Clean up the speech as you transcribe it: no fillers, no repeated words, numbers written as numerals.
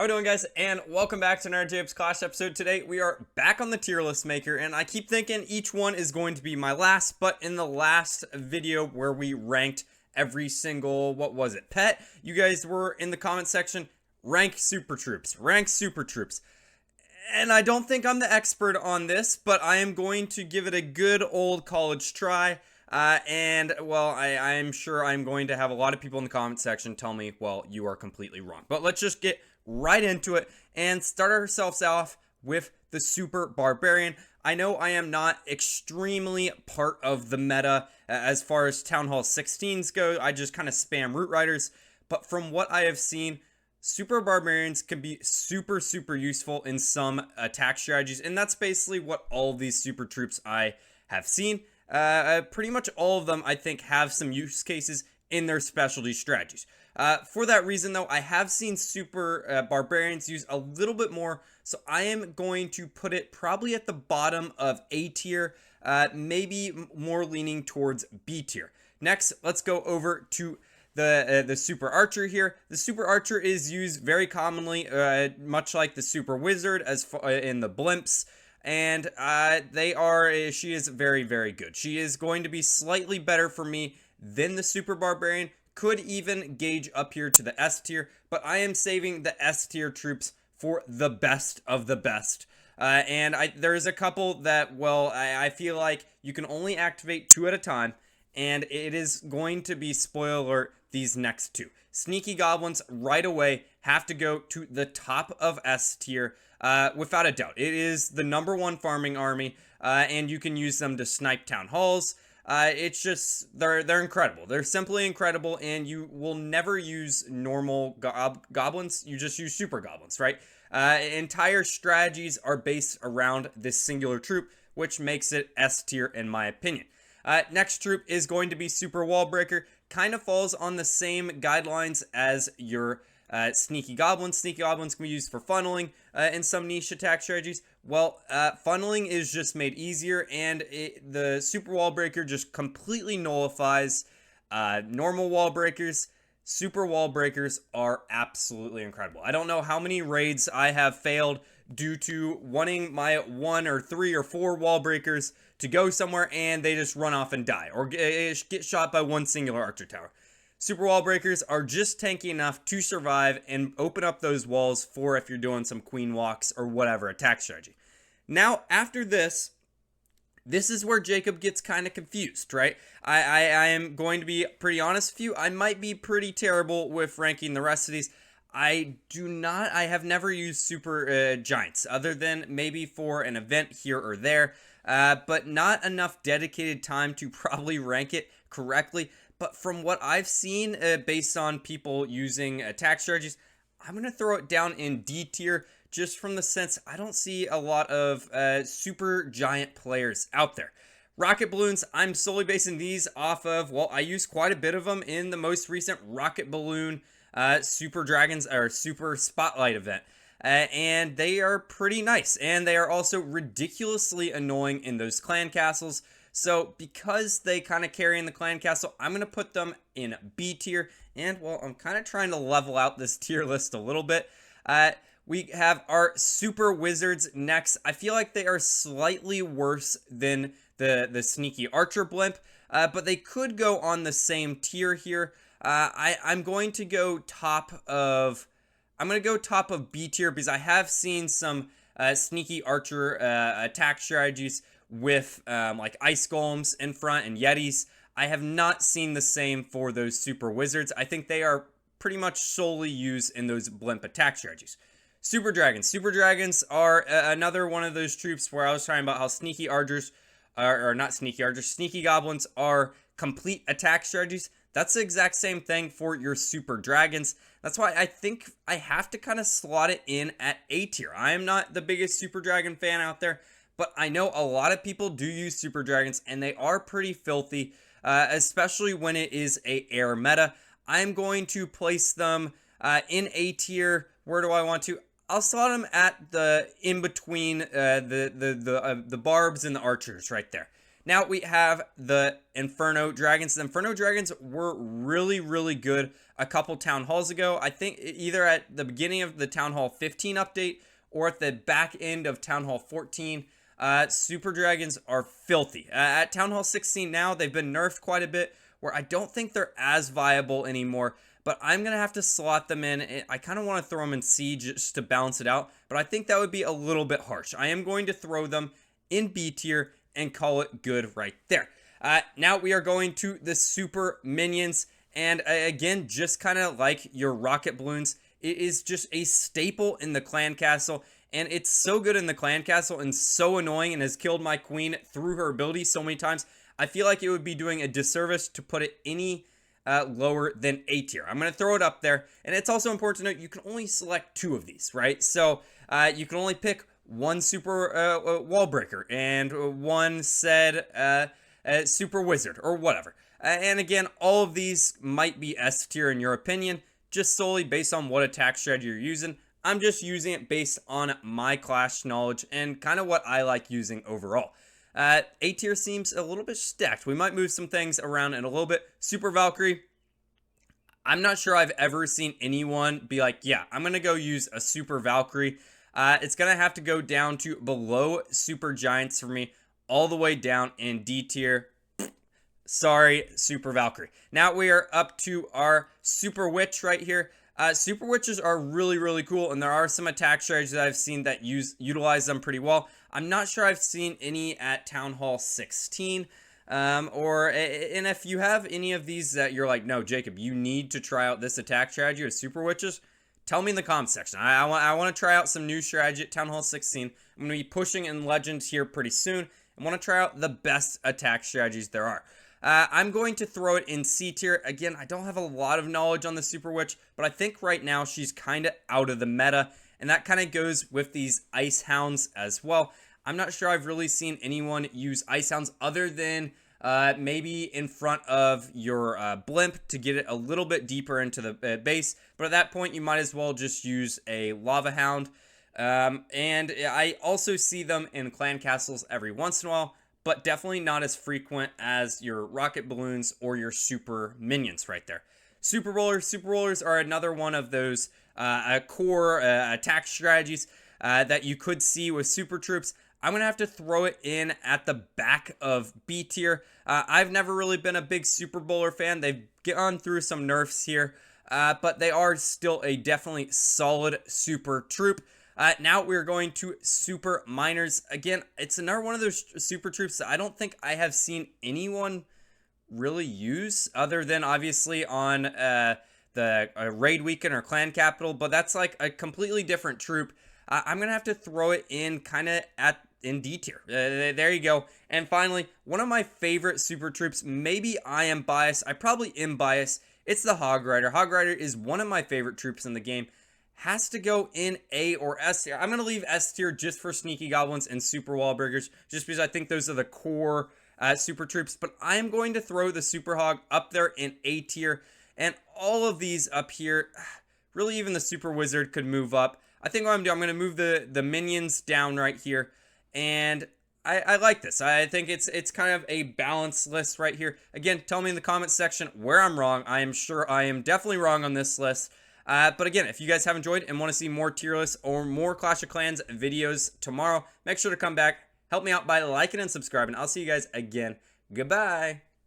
How we doing, guys? And welcome back to another Jacob's Clash episode. Today we are back on the tier list maker, and I keep thinking each one is going to be my last, but in the last video where we ranked every single, what was it, pet, you guys were in the comment section, rank super troops, and I don't think I'm the expert on this, but I am going to give it a good old college try. I'm sure I'm going to have a lot of people in the comment section tell me, well, you are completely wrong. But let's just get right into it and start ourselves off with the Super Barbarian. I know I am not extremely part of the meta as far as Town Hall 16s go. I just kind of spam Root Riders. But from what I have seen, Super Barbarians can be super useful in some attack strategies. And that's basically what all of these super troops I have seen. Pretty much all of them, I think, have some use cases in their specialty strategies. For that reason, though, I have seen Super Barbarians use a little bit more, so I am going to put it probably at the bottom of A tier, maybe more leaning towards B tier. Next, let's go over to the Super Archer here. The Super Archer is used very commonly, much like the Super Wizard in the blimps. And she is very good. She is going to be slightly better for me than the Super Barbarian. Could even gauge up here to the S tier, but I am saving the S tier troops for the best of the best. There's a couple that, well, I feel like you can only activate 2 at a time, and it is going to be, spoiler alert, these next 2. Sneaky Goblins right away have to go to the top of S tier. Without a doubt, it is the #1 farming army, and you can use them to snipe town halls. It's just, they're incredible. They're simply incredible, and you will never use normal goblins. You just use super goblins, right? Entire strategies are based around this singular troop, which makes it S tier in my opinion. Next troop is going to be Super Wall Breaker. Kind of falls on the same guidelines as your Sneaky Goblins. Sneaky Goblins can be used for funneling in some niche attack strategies. Well, funneling is just made easier, and the Super Wall Breaker just completely nullifies normal wall breakers. Super Wall Breakers are absolutely incredible. I don't know how many raids I have failed due to wanting my 1 or 3 or 4 wall breakers to go somewhere and they just run off and die, or get shot by one singular archer tower. Super Wall Breakers are just tanky enough to survive and open up those walls for if you're doing some queen walks or whatever attack strategy. Now, after this is where Jacob gets kind of confused, right? I am going to be pretty honest with you. I might be pretty terrible with ranking the rest of these. I have never used Super Giants, other than maybe for an event here or there, but not enough dedicated time to probably rank it correctly. But from what I've seen, based on people using attack strategies, I'm going to throw it down in D tier, just from the sense I don't see a lot of super giant players out there. Rocket balloons, I'm solely basing these off of, well, I used quite a bit of them in the most recent Rocket Balloon Super Dragons or Super Spotlight event. And they are pretty nice, and they are also ridiculously annoying in those clan castles. So because they kind of carry in the clan castle, I'm going to put them in B tier. And, well, I'm kind of trying to level out this tier list a little bit. We have our Super Wizards next. I feel like they are slightly worse than the Sneaky Archer Blimp, but they could go on the same tier here. I'm going to go top of B tier because I have seen some Sneaky Archer attack strategies with like Ice Golems in front and Yetis. I have not seen the same for those Super Wizards. I think they are pretty much solely used in those blimp attack strategies. Super Dragons. Super Dragons are another one of those troops where I was talking about how Sneaky Archers, or not Sneaky Archers, Sneaky Goblins are complete attack strategies. That's the exact same thing for your Super Dragons. That's why I think I have to kind of slot it in at A tier. I am not the biggest Super Dragon fan out there, but I know a lot of people do use Super Dragons, and they are pretty filthy, especially when it is a air meta. I'm going to place them in A tier. Where do I want to? I'll slot them at the in between the barbs and the archers right there. Now we have the Inferno Dragons. The Inferno Dragons were really, really good a couple Town Halls ago. I think either at the beginning of the Town Hall 15 update or at the back end of Town Hall 14. Super Dragons are filthy. At Town Hall 16 now, they've been nerfed quite a bit, where I don't think they're as viable anymore. But I'm going to have to slot them in. I kind of want to throw them in C just to balance it out. But I think that would be a little bit harsh. I am going to throw them in B tier and call it good right there. Now we are going to the Super Minions. And again, just kind of like your Rocket Balloons, it is just a staple in the Clan Castle. And it's so good in the Clan Castle and so annoying and has killed my queen through her ability so many times. I feel like it would be doing a disservice to put it any lower than A tier. I'm going to throw it up there. And it's also important to note you can only select 2 of these, right? So you can only pick one super wall breaker and one said super wizard or whatever. And again, all of these might be S tier in your opinion, just solely based on what attack strategy you're using. I'm just using it based on my Clash knowledge and kind of what I like using overall. A tier seems a little bit stacked. We might move some things around in a little bit. Super Valkyrie, I'm not sure I've ever seen anyone be like, yeah, I'm going to go use a Super Valkyrie. It's going to have to go down to below Super Giants for me, all the way down in D tier. Sorry, Super Valkyrie. Now we are up to our Super Witch right here. Super Witches are really, really cool, and there are some attack strategies that I've seen that utilize them pretty well. I'm not sure I've seen any at Town Hall 16, and if you have any of these that you're like, no, Jacob, you need to try out this attack strategy with Super Witches, tell me in the comment section. I want to try out some new strategy at Town Hall 16. I'm going to be pushing in Legends here pretty soon. I want to try out the best attack strategies there are. I'm going to throw it in C tier. Again, I don't have a lot of knowledge on the Super Witch, but I think right now she's kind of out of the meta, and that kind of goes with these Ice Hounds as well. I'm not sure I've really seen anyone use Ice Hounds other than maybe in front of your Blimp to get it a little bit deeper into the base, but at that point you might as well just use a Lava Hound. And I also see them in Clan Castles every once in a while, but definitely not as frequent as your Rocket Balloons or your Super Minions right there. Super Rollers. Super Rollers are another one of those core attack strategies that you could see with Super Troops. I'm going to have to throw it in at the back of B tier. I've never really been a big Super Bowler fan. They've gone through some nerfs here, but they are still a definitely solid Super Troop. Now we're going to Super Miners. Again, it's another one of those super troops that I don't think I have seen anyone really use other than obviously on the Raid Weekend or Clan Capital, but that's like a completely different troop. I'm going to have to throw it in kind of in D tier. There you go. And finally, one of my favorite super troops, maybe I am biased. I probably am biased. It's the Hog Rider. Hog Rider is one of my favorite troops in the game. Has to go in A or S tier. I'm going to leave S tier just for Sneaky Goblins and Super Wall Breakers, just because I think those are the core super troops. But I am going to throw the Super Hog up there in A tier. And all of these up here, really even the Super Wizard could move up. I think what I'm doing, I'm going to move the minions down right here. And I like this. I think it's kind of a balanced list right here. Again, tell me in the comments section where I'm wrong. I am sure I am definitely wrong on this list. But again, if you guys have enjoyed and want to see more tier lists or more Clash of Clans videos tomorrow, make sure to come back. Help me out by liking and subscribing. I'll see you guys again. Goodbye.